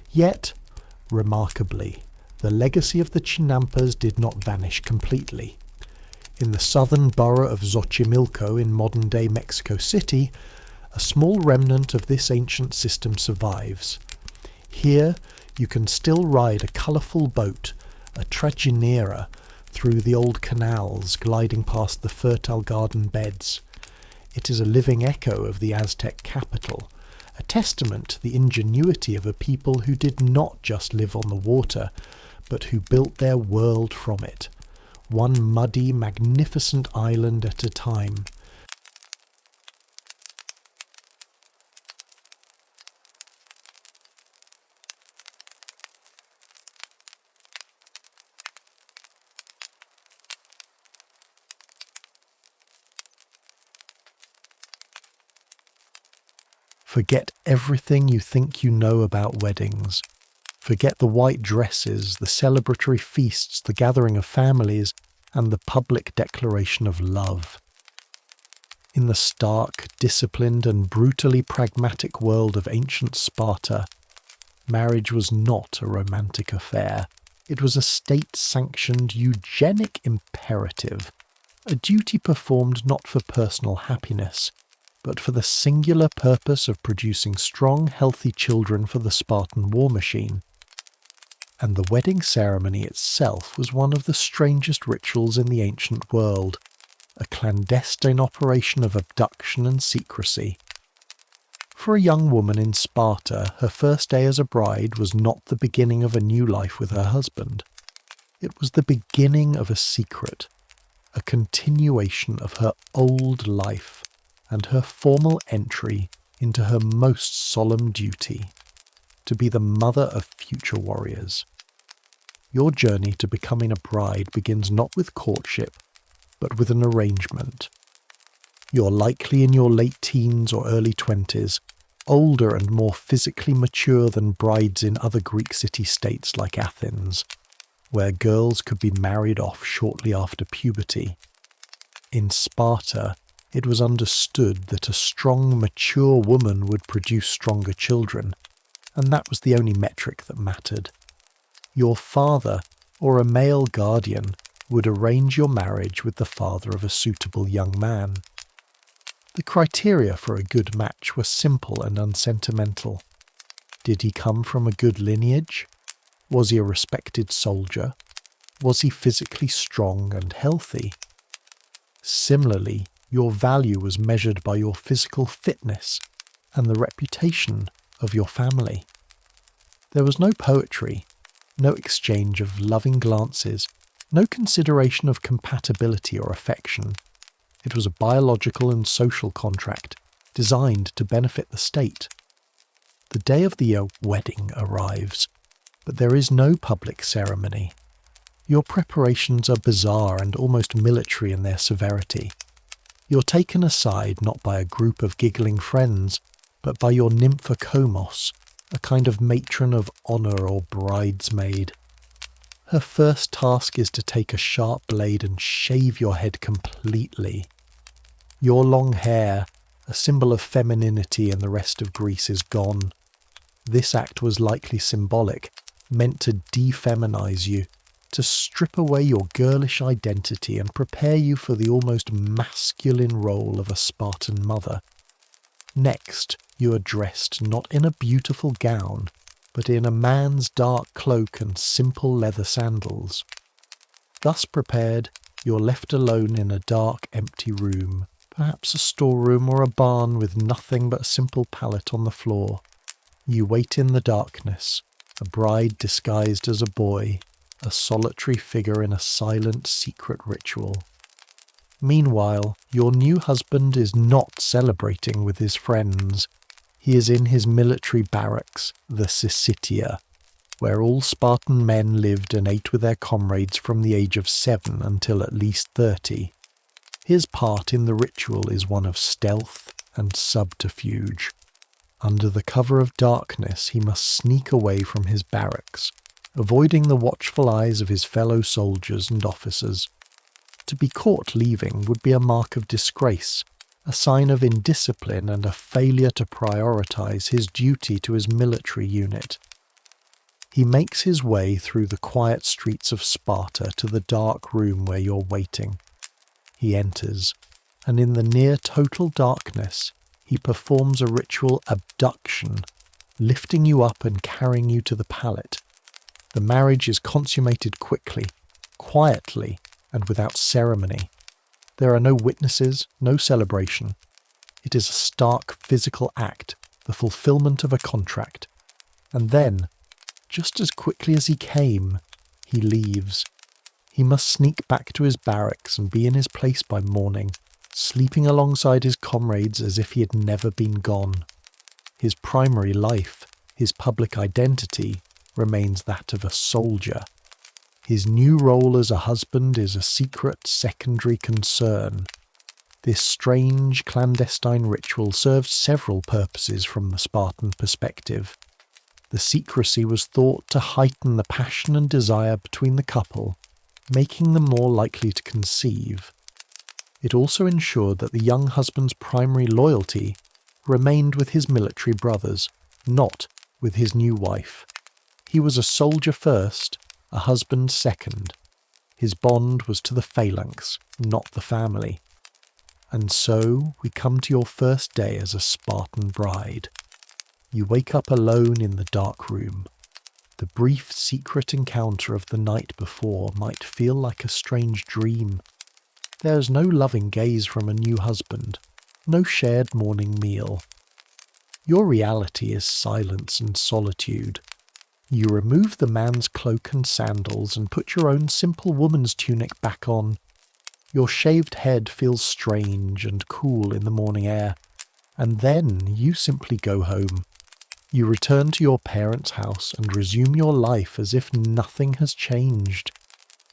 Yet, remarkably, the legacy of the Chinampas did not vanish completely. In the southern borough of Xochimilco in modern-day Mexico City, a small remnant of this ancient system survives. Here, you can still ride a colourful boat, a trajinera, through the old canals gliding past the fertile garden beds. It is a living echo of the Aztec capital, a testament to the ingenuity of a people who did not just live on the water, but who built their world from it, one muddy, magnificent island at a time. Forget everything you think you know about weddings. Forget the white dresses, the celebratory feasts, the gathering of families, and the public declaration of love. In the stark, disciplined, and brutally pragmatic world of ancient Sparta, marriage was not a romantic affair. It was a state-sanctioned eugenic imperative, a duty performed not for personal happiness, but for the singular purpose of producing strong, healthy children for the Spartan war machine. And the wedding ceremony itself was one of the strangest rituals in the ancient world, a clandestine operation of abduction and secrecy. For a young woman in Sparta, her first day as a bride was not the beginning of a new life with her husband. It was the beginning of a secret, a continuation of her old life, and her formal entry into her most solemn duty, to be the mother of future warriors. Your journey to becoming a bride begins not with courtship, but with an arrangement. You're likely in your late teens or early 20s, older and more physically mature than brides in other Greek city-states like Athens, where girls could be married off shortly after puberty. In Sparta, it was understood that a strong, mature woman would produce stronger children, and that was the only metric that mattered. Your father, or a male guardian, would arrange your marriage with the father of a suitable young man. The criteria for a good match were simple and unsentimental. Did he come from a good lineage? Was he a respected soldier? Was he physically strong and healthy? Similarly, your value was measured by your physical fitness and the reputation of your family. There was no poetry, no exchange of loving glances, no consideration of compatibility or affection. It was a biological and social contract designed to benefit the state. The day of the wedding arrives, but there is no public ceremony, Your preparations are bizarre and almost military in their severity. You're taken aside not by a group of giggling friends, but by your nympha komos, a kind of matron of honour or bridesmaid. Her first task is to take a sharp blade and shave your head completely. Your long hair, a symbol of femininity in the rest of Greece, is gone. This act was likely symbolic, meant to defeminize you, to strip away your girlish identity and prepare you for the almost masculine role of a Spartan mother. Next, you are dressed not in a beautiful gown, but in a man's dark cloak and simple leather sandals. Thus prepared, you're left alone in a dark, empty room, perhaps a storeroom or a barn with nothing but a simple pallet on the floor. You wait in the darkness, a bride disguised as a boy, a solitary figure in a silent, secret ritual. Meanwhile, your new husband is not celebrating with his friends. He is in his military barracks, the Syssitia, where all Spartan men lived and ate with their comrades from the age of 7 until at least 30. His part in the ritual is one of stealth and subterfuge. Under the cover of darkness, he must sneak away from his barracks, avoiding the watchful eyes of his fellow soldiers and officers. To be caught leaving would be a mark of disgrace, a sign of indiscipline and a failure to prioritize his duty to his military unit. He makes his way through the quiet streets of Sparta to the dark room where you're waiting. He enters, and in the near total darkness, he performs a ritual abduction, lifting you up and carrying you to the pallet. The marriage is consummated quickly, quietly, and without ceremony. There are no witnesses, no celebration. It is a stark physical act, the fulfillment of a contract. And then, just as quickly as he came, he leaves. He must sneak back to his barracks and be in his place by morning, sleeping alongside his comrades as if he had never been gone. His primary life, his public identity, remains that of a soldier. His new role as a husband is a secret secondary concern. This strange clandestine ritual served several purposes from the Spartan perspective. The secrecy was thought to heighten the passion and desire between the couple, making them more likely to conceive. It also ensured that the young husband's primary loyalty remained with his military brothers, not with his new wife. He was a soldier first, a husband second. His bond was to the phalanx, not the family. And so we come to your first day as a Spartan bride. You wake up alone in the dark room. The brief secret encounter of the night before might feel like a strange dream. There is no loving gaze from a new husband, no shared morning meal. Your reality is silence and solitude. You remove the man's cloak and sandals and put your own simple woman's tunic back on. Your shaved head feels strange and cool in the morning air, and then you simply go home. You return to your parents' house and resume your life as if nothing has changed.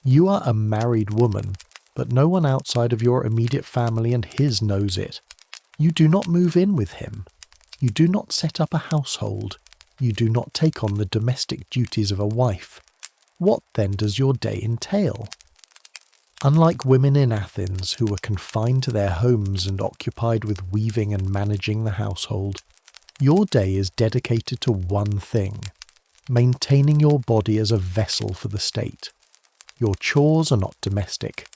You are a married woman, but no one outside of your immediate family and his knows it. You do not move in with him. You do not set up a household. You do not take on the domestic duties of a wife. What then does your day entail? Unlike women in Athens who were confined to their homes and occupied with weaving and managing the household, your day is dedicated to one thing: maintaining your body as a vessel for the state. Your chores are not domestic.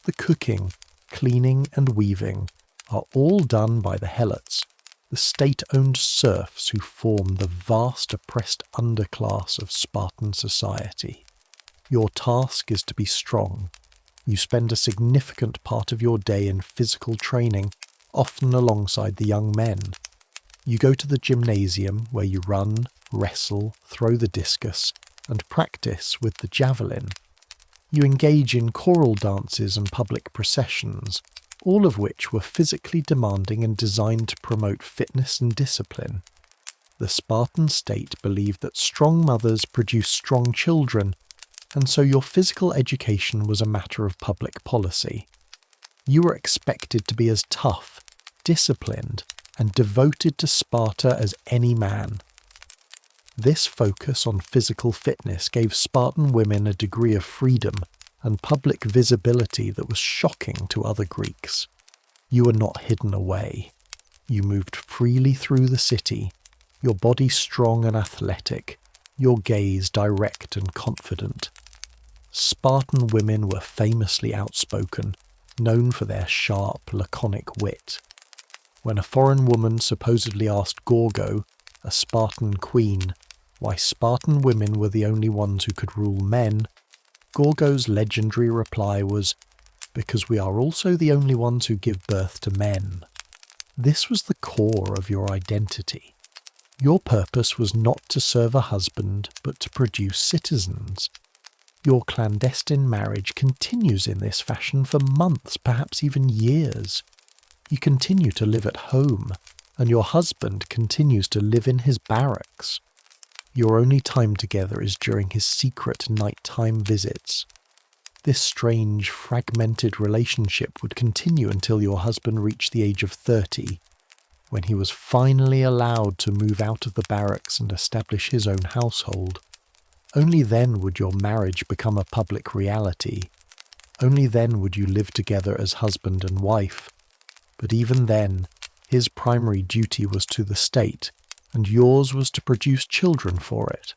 The cooking, cleaning and weaving are all done by the helots, the state-owned serfs who form the vast oppressed underclass of Spartan society. Your task is to be strong. You spend a significant part of your day in physical training, often alongside the young men. You go to the gymnasium where you run, wrestle, throw the discus, and practice with the javelin. You engage in choral dances and public processions, all of which were physically demanding and designed to promote fitness and discipline. The Spartan state believed that strong mothers produce strong children, and so your physical education was a matter of public policy. You were expected to be as tough, disciplined, and devoted to Sparta as any man. This focus on physical fitness gave Spartan women a degree of freedom and public visibility that was shocking to other Greeks. You were not hidden away. You moved freely through the city, your body strong and athletic, your gaze direct and confident. Spartan women were famously outspoken, known for their sharp, laconic wit. When a foreign woman supposedly asked Gorgo, a Spartan queen, why Spartan women were the only ones who could rule men, Gorgo's legendary reply was, "Because we are also the only ones who give birth to men." This was the core of your identity. Your purpose was not to serve a husband, but to produce citizens. Your clandestine marriage continues in this fashion for months, perhaps even years. You continue to live at home, and your husband continues to live in his barracks. Your only time together is during his secret nighttime visits. This strange, fragmented relationship would continue until your husband reached the age of 30, when he was finally allowed to move out of the barracks and establish his own household. Only then would your marriage become a public reality. Only then would you live together as husband and wife. But even then, his primary duty was to the state, and yours was to produce children for it.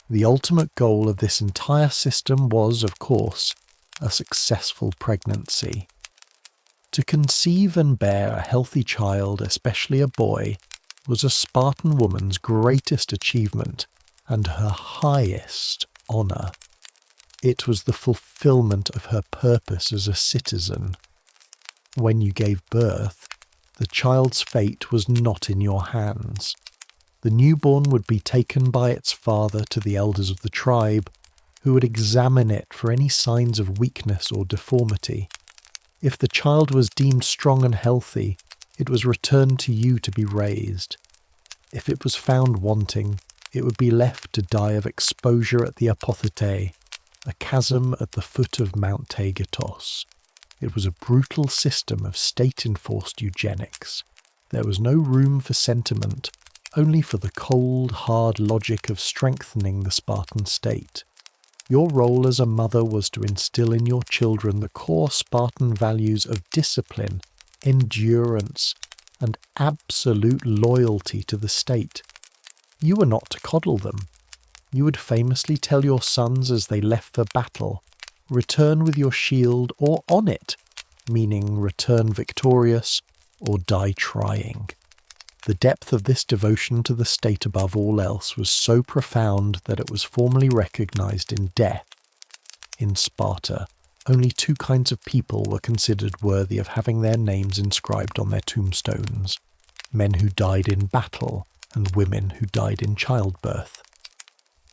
The ultimate goal of this entire system was, of course, a successful pregnancy. To conceive and bear a healthy child, especially a boy, was a Spartan woman's greatest achievement and her highest honour. It was the fulfilment of her purpose as a citizen. When you gave birth, the child's fate was not in your hands. The newborn would be taken by its father to the elders of the tribe, who would examine it for any signs of weakness or deformity. If the child was deemed strong and healthy, it was returned to you to be raised. If it was found wanting, it would be left to die of exposure at the Apothete, a chasm at the foot of Mount Taygetos. It was a brutal system of state-enforced eugenics. There was no room for sentiment, only for the cold, hard logic of strengthening the Spartan state. Your role as a mother was to instill in your children the core Spartan values of discipline, endurance, and absolute loyalty to the state. You were not to coddle them. You would famously tell your sons as they left for battle, "Return with your shield or on it," meaning return victorious or die trying. The depth of this devotion to the state above all else was so profound that it was formally recognized in death. In Sparta, only two kinds of people were considered worthy of having their names inscribed on their tombstones: men who died in battle and women who died in childbirth.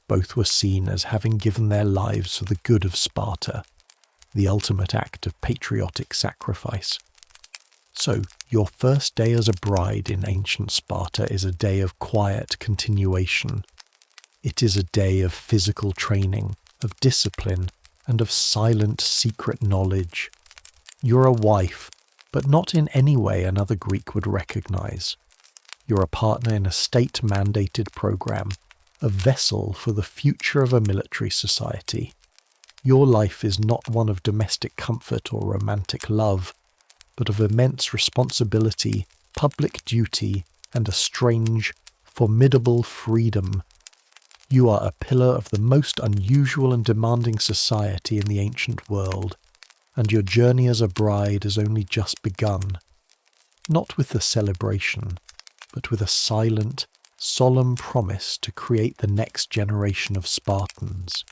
Both were seen as having given their lives for the good of Sparta, the ultimate act of patriotic sacrifice. So, your first day as a bride in ancient Sparta is a day of quiet continuation. It is a day of physical training, of discipline, and of silent, secret knowledge. You're a wife, but not in any way another Greek would recognize. You're a partner in a state-mandated program, a vessel for the future of a military society. Your life is not one of domestic comfort or romantic love, but of immense responsibility, public duty, and a strange, formidable freedom. You are a pillar of the most unusual and demanding society in the ancient world, and your journey as a bride has only just begun. Not with the celebration, but with a silent, solemn promise to create the next generation of Spartans.